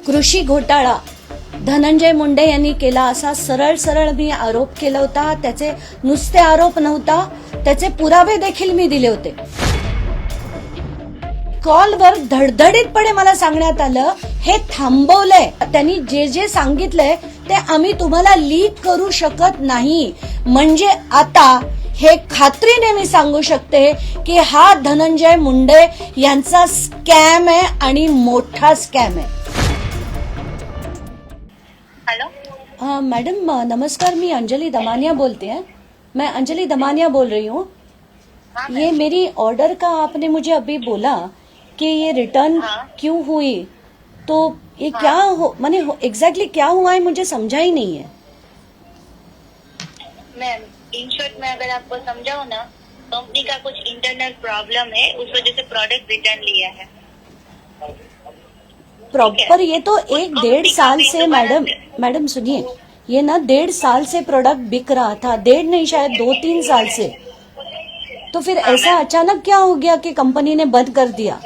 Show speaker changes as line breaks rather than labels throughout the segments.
कृषी घोटाळा धनंजय मुंडे यांनी केला असा सरळ सरळ मी आरोप केला होता. त्याचे नुसते आरोप नव्हता, त्याचे पुरावे देखील मी दिले होते. कॉलवर धडधडीतपणे मला सांगण्यात आलं हे थांबवलंय. त्यांनी जे जे सांगितलंय ते आम्ही तुम्हाला लीक करू शकत नाही. म्हणजे आता हे खात्रीने मी सांगू शकते की हा धनंजय मुंडे यांचा स्कॅम आहे आणि मोठा स्कॅम आहे.
हेलो
मैडम नमस्कार, मैं अंजलि दमानिया बोलते हैं. मैं अंजलि दमानिया बोल रही हूँ. ये मेरी ऑर्डर का आपने मुझे अभी बोला कि ये रिटर्न क्यों हुई, तो ये क्या हो माने एग्जैक्टली क्या हुआ है मुझे समझा ही नहीं है.
मैम इन शॉर्ट में अगर आपको समझाऊं ना, कंपनी का कुछ इंटरनल प्रॉब्लम है, उस वजह से प्रोडक्ट रिटर्न लिया है.
प्रॉपर ये तो 1-1.5 साल से मैडम सुनिए, ये ना 1.5 साल से प्रोडक्ट बिक रहा था. 1.5 नहीं शायद 2-3 साल से. तो फिर ऐसा अचानक क्या हो गया कि कंपनी ने बंद कर दिया.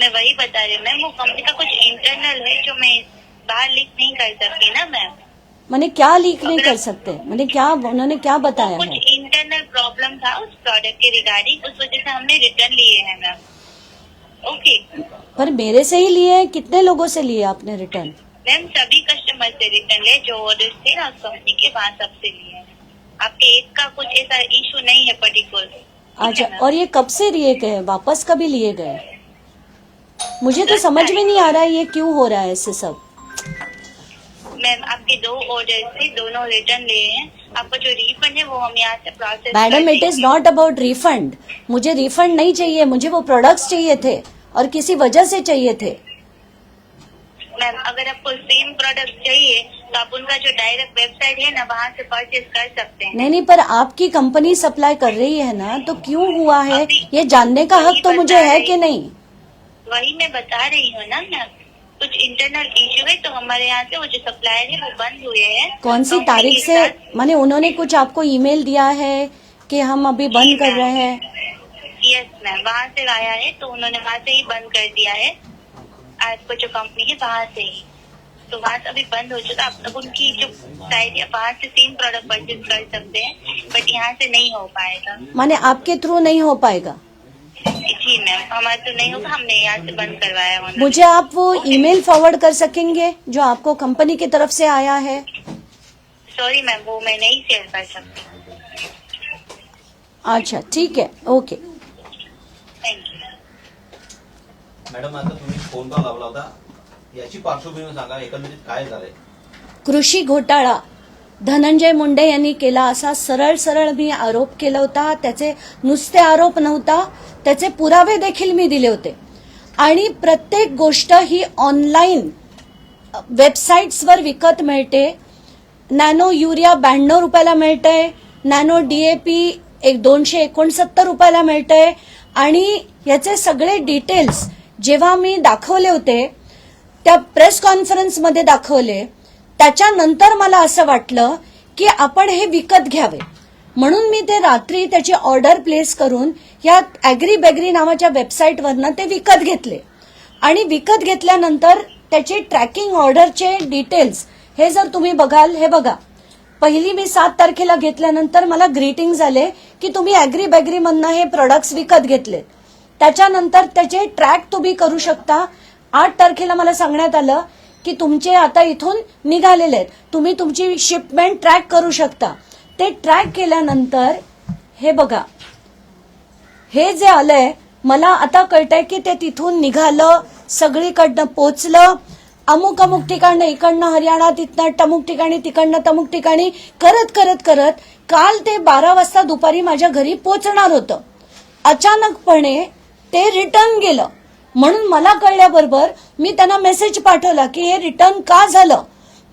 मैं वही बता रही हूँ मैम, वो कंपनी का कुछ इंटरनल है जो मैं बाहर लीक नहीं कर सकती ना मैम.
मैंने क्या लीक नहीं कर सकते, मैंने क्या उन्होंने क्या बताया
कुछ
है.
इंटरनल प्रॉब्लम था उस प्रोडक्ट के रिगार्डिंग, उस वजह से हमने रिटर्न लिए हैं मैम. ओके
पर मेरे से ही लिए, कितने लोगों से लिए आपने रिटर्न.
मैम सभी कस्टमर से रिटर्न ले, जो ऑर्डर थे ना उस कंपनी के, वहाँ सबसे लिए हैं. आपके एक का कुछ ऐसा इशू नहीं है पर्टिकुलर.
अच्छा, और ये कब से लिए गए, वापस कभी लिए गए. मुझे तो समझ में नहीं आ रहा है ये क्यों हो रहा है ऐसे सब.
मैम आपके 2 ऑर्डर थे, दोनों रिटर्न लिए हैं. आपका जो रिफंड है वो हम यहाँ से process.
Madam it is not about refund. मुझे रिफंड नहीं चाहिए, मुझे वो प्रोडक्ट्स चाहिए थे और किसी वजह से चाहिए थे.
मैम अगर आपको सेम प्रोडक्ट चाहिए तो आप उनका जो डायरेक्ट वेबसाइट है ना, वहाँ से परचेज कर सकते हैं.
नहीं, पर आपकी कंपनी सप्लाई कर रही है ना, तो क्यों हुआ है ये जानने का हक तो मुझे है कि नहीं.
वही मैं बता रही हूँ ना मैम, कुछ इंटरनल इश्यू है तो हमारे यहाँ से वो जो सप्लायर है वो बंद हुए हैं.
कौन सी तारीख से, माने उन्होंने कुछ आपको ईमेल दिया है कि हम अभी बंद कर रहे हैं.
यस मैम, वहाँ से आया है तो उन्होंने वहाँ से ही बंद कर दिया है. आपको जो कंपनी है वहाँ से ही, तो वहाँ से अभी बंद हो चुका. आप अब उनकी जो साइट है वहाँ से सेम प्रोडक्ट परचेज कर सकते हैं, बट यहाँ से नहीं हो पाएगा.
माने आपके थ्रू नहीं हो पाएगा.
जी मैम, हमारे तो नहीं होगा, हमने यहाँ से बंद करवाया होना.
मुझे आप वो ईमेल फॉरवर्ड कर सकेंगे जो आपको कंपनी की तरफ से आया है.
सॉरी मैम, वो मैं नहीं शेयर कर सकती.
अच्छा ठीक है, ओके.
Thank you.
मॅडम आता तुम्ही फोन का लावला होता, याची पार्श्वभूमी सांगा, एकंदरीत काय झालंय.
कृषी घोटाळा धनंजय मुंडे यांनी केला असा सरळ सरळ मी आरोप केला होता. त्याचे नुसते आरोप नव्हता, त्याचे पुरावे देखील मी दिले होते. आणि प्रत्येक गोष्ट ही ऑनलाईन वेबसाईट्सवर विकत मिळते. नॅनो युरिया 92 रुपयाला मिळतंय, नॅनो डीएपी 269 रुपयाला मिळतंय. आणि याचे सगळे डिटेल्स जेव्हा मी दाखवले होते, त्या प्रेस कॉन्फरन्समध्ये दाखवले, त्याच्यानंतर मला असं वाटलं की आपण हे विकत घ्यावे. म्हणून मी ते रात्री त्याची ऑर्डर प्लेस करून या ऍग्री बेगरी नावाच्या वेबसाईटवरनं ते विकत घेतले. आणि विकत घेतल्यानंतर त्याचे ट्रॅकिंग ऑर्डरचे डिटेल्स हे जर तुम्ही बघाल, हे बघा, पहिली मी 7 तारखेला घेतल्यानंतर मला ग्रीटिंग झाले की तुम्ही ऍग्री बेगरीमधनं हे प्रोडक्ट्स विकत घेतले. त्याच्यानंतर त्याचे ट्रॅक तुम्ही करू शकता. 8 तारखेला मला सांगण्यात आलं की तुमचे आता इथून निघालेले आहेत, तुम्ही तुमची शिपमेंट ट्रॅक करू शकता. ते ट्रॅक केल्यानंतर हे बघा, हे जे आलंय मला आता कळतंय की ते तिथून निघालं, सगळीकडनं पोचलं, अमुक अमुक ठिकाणी, इकडनं हरियाणा, तिथनं तमुक ठिकाणी, तिकडनं तमुक ठिकाणी, करत करत करत काल ते 12 वाजता दुपारी माझ्या घरी पोचणार होतं. अचानकपणे ते रिटर्न गेलं. म्हणून मला कळल्याबरोबर मी त्यांना मेसेज पाठवला की हे रिटर्न का झालं.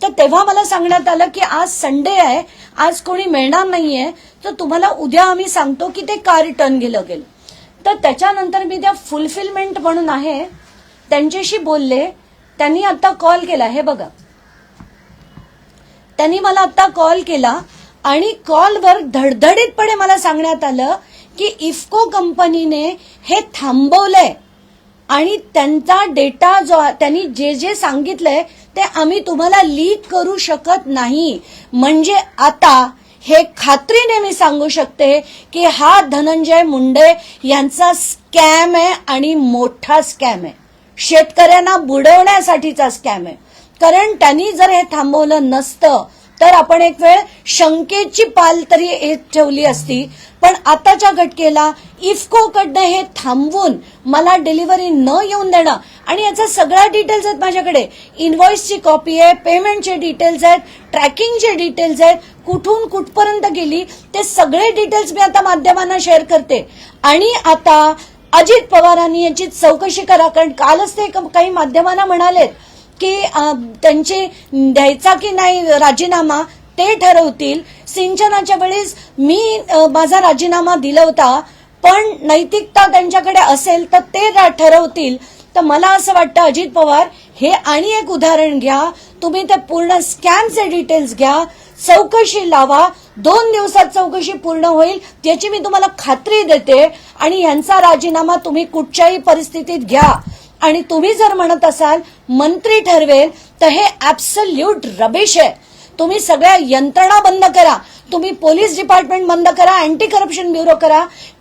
तर तेव्हा मला सांगण्यात आलं की आज संडे आहे, आज कोणी मिळणार नाहीये, तर तुम्हाला उद्या आम्ही सांगतो की ते का रिटर्न गेलं. तर त्याच्यानंतर मी त्या फुलफिलमेंट म्हणून आहे त्यांच्याशी बोलले. त्यांनी आता कॉल केला, हे बघा, त्यांनी मला आता कॉल केला आणि कॉलवर धडधडीतपणे मला सांगण्यात आलं की इफ्को कंपनीने हे थांबवलंय. आणि त्यांचा डेटा जो त्यांनी जे जे सांगितलंय ते आम्ही तुम्हाला लीक करू शकत नाही. म्हणजे आता हे खात्रीने मी सांगू शकते की हा धनंजय मुंडे यांचा स्कॅम आहे आणि मोठा स्कॅम आहे. शेतकऱ्यांना बुडवण्यासाठीचा स्कॅम आहे. कारण त्यांनी जर हे थांबवलं नसतं तर आपण एक वेळ शंकेची पाल तरी ठेवली असती. पण आताच्या घटकेला इफकोकडनं हे थांबवून मला डिलिव्हरी न येऊन देणं आणि याचा सगळा डिटेल्स आहेत माझ्याकडे. इनव्हॉइसची कॉपी आहे, पेमेंटचे डिटेल्स आहेत, ट्रॅकिंगचे डिटेल्स आहेत, कुठून कुठपर्यंत गेली ते सगळे डिटेल्स मी आता माध्यमांना शेअर करते. आणि आता अजित पवारांनी याची चौकशी करा. कारण कालच ते काही माध्यमांना म्हणालेत की त्यांची द्यायचा की नाही राजीनामा ते ठरवतील. सिंचनाच्या वेळेस मी माझा राजीनामा दिला होता, पण नैतिकता त्यांच्याकडे असेल तर ते ठरवतील. तर मला असं वाटतं अजित पवार हे आणि एक उदाहरण घ्या. तुम्ही ते पूर्ण स्कॅमचे डिटेल्स घ्या, चौकशी लावा. 2 दिवसात चौकशी पूर्ण होईल याची मी तुम्हाला खात्री देते. आणि यांचा राजीनामा तुम्ही कुठच्याही परिस्थितीत घ्या. आणि तुम्ही जर म्हणत असाल मंत्री ठरवेल तर हे ऍब्सल्यूट रबिश आहे. तुम्ही सगळ्या यंत्रणा बंद करा. तुम्ही पोलीस डिपार्टमेंट बंद करा, अँटी करप्शन ब्युरो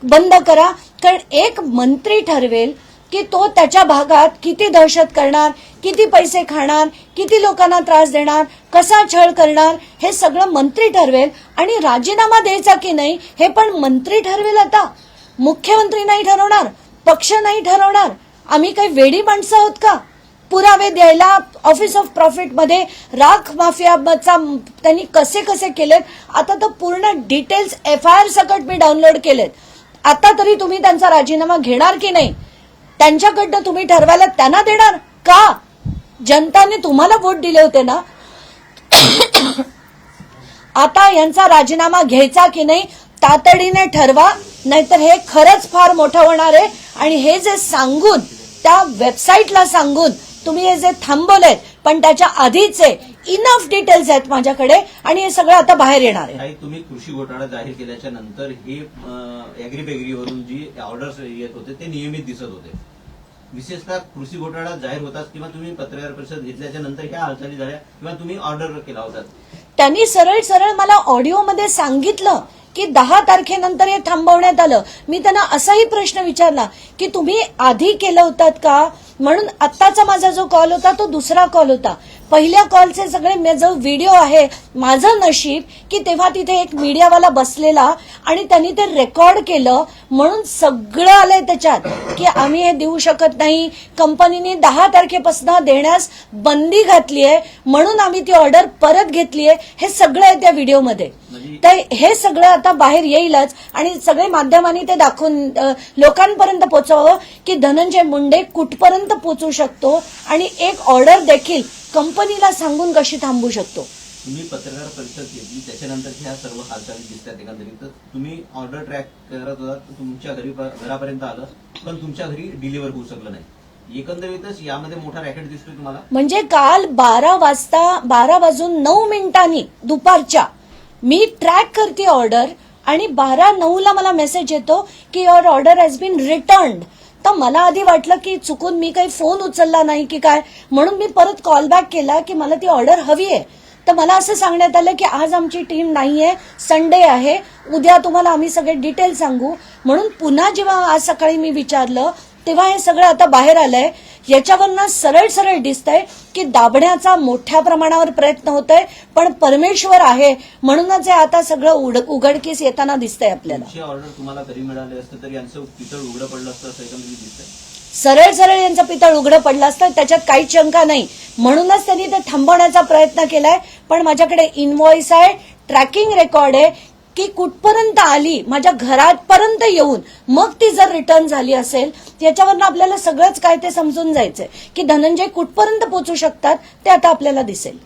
बंद करा. कारण एक मंत्री ठरवेल की तो त्याच्या भागात किती दहशत करणार, किती पैसे खाणार, किती लोकांना त्रास देणार, कसा छळ करणार हे सगळं मंत्री ठरवेल. आणि राजीनामा द्यायचा की नाही हे पण मंत्री ठरवेल. आता मुख्यमंत्री नाही ठरवणार, पक्ष नाही ठरवणार. आम्ही काही वेडी माणसं आहोत का पुरावे द्यायला? ऑफिस ऑफ प्रॉफिटमध्ये राख माफियाचा त्यांनी कसे कसे केलेत आता तर पूर्ण डिटेल्स FIR सकट मी डाउनलोड केलेत. आता तरी तुम्ही त्यांचा राजीनामा घेणार की नाही? त्यांच्याकडनं तुम्ही ठरवायला त्यांना देणार का? जनताने तुम्हाला वोट दिले होते ना. आता यांचा राजीनामा घ्यायचा की नाही तातडीने ठरवा, नाहीतर हे खरंच फार मोठं होणार आहे. आणि हे जे सांगून त्या वेबसाईटला सांगून तुम्ही हे जे थांबवलेत पण त्याच्या आधीचे इनफ डिटेल्स आहेत माझ्याकडे आणि हे सगळं आता बाहेर येणार आहे.
तुम्ही कृषी घोटाळा जाहीर केल्याच्या नंतर हे अॅग्रीबेगरीवरून जी ऑर्डर्स येत होते ते नियमित दिसत होते. विशेषतः कृषी घोटाळा जाहीर होताच किंवा तुम्ही पत्रकार परिषद घेतल्याच्या नंतर ह्या हालचाली झाल्या किंवा तुम्ही ऑर्डर केला होता.
त्यांनी सरळ सरळ मला ऑडिओमध्ये सांगितलं की 10 तारखेनंतर हे थांबवण्यात आलं. मी त्यांना असाही प्रश्न विचारला की तुम्ही आधी केलं होतात का? म्हणून आत्ताचा माझा जो कॉल होता तो दुसरा कॉल होता. पहिल्या कॉलचे सगळे जो व्हिडिओ आहे, माझं नशीब की तेव्हा तिथे एक मीडियावाला बसलेला आणि त्यांनी ते रेकॉर्ड केलं म्हणून सगळं आलंय त्याच्यात की आम्ही हे देऊ शकत नाही, कंपनीने 10 तारखेपासून देण्यास बंदी घातली आहे म्हणून आम्ही ती ऑर्डर परत घेतली आहे. हे सगळं आहे त्या व्हिडिओमध्ये. तर हे सगळं आता बाहेर येईलच आणि सगळे माध्यमांनी ते दाखवून लोकांपर्यंत पोहोचवावं की धनंजय मुंडे कुठपर्यंत पोहोचू शकतो आणि एक ऑर्डर देखील कंपनीला सांगून कशी थांबवू शकतो.
तुम्ही पत्रकार परिषद घेतली त्याच्यानंतर ह्या सर्व हालचाली दिसतात. एकंदरीत तुम्ही ऑर्डर ट्रॅक करत होता, तुमच्या घरापर्यंत आलं पण तुमच्या घरी डिलिव्हर होऊ शकलं नाही. एकंदरीतच यामध्ये मोठा रॅकेट दिसतोय तुम्हाला. म्हणजे
काल 12 वाजून 9 मिनिटांनी दुपारच्या मी ट्रॅक करते ऑर्डर आणि 12:09 मला मेसेज येतो की your order has been returned. तर मला आधी वाटलं की चुकून मी काही फोन उचलला नाही की काय, म्हणून मी परत कॉल बॅक केला की मला ती ऑर्डर हवी आहे. तर मला असं सांगण्यात आलं की आज आमची टीम नाहीये, संडे आहे, उद्या तुम्हाला आम्ही सगळे डिटेल सांगू. म्हणून पुन्हा जेव्हा आज सकाळी मी विचारलं तेव्हा हे सगळं आता बाहेर आलंय. याच्यावरनं सरळ सरळ दिसतंय की दाबण्याचा मोठ्या प्रमाणावर प्रयत्न होतोय. पण परमेश्वर आहे म्हणूनच हे आता सगळं उघडकीस येताना दिसतंय आपल्याला.
ऑर्डर तुम्हाला घरी मिळाले असतं तर यांचं पितळ उघडं पडलं असतं असं एकंदरीत दिसतंय.
सरळ सरळ यांचं पितळ उघडं पडलं असतं, त्याच्यात काहीच शंका नाही. म्हणूनच त्यांनी ते थांबवण्याचा प्रयत्न केलाय. पण माझ्याकडे इनव्हॉइस आहे, ट्रॅकिंग रेकॉर्ड आहे की कुठपर्यंत आली, माझ्या घरापर्यंत येऊन मग ती जर रिटर्न झाली असेल याच्यावरनं आपल्याला सगळंच काय ते समजून जायचंय की धनंजय कुठपर्यंत पोहोचू शकतात ते आता आपल्याला दिसेल.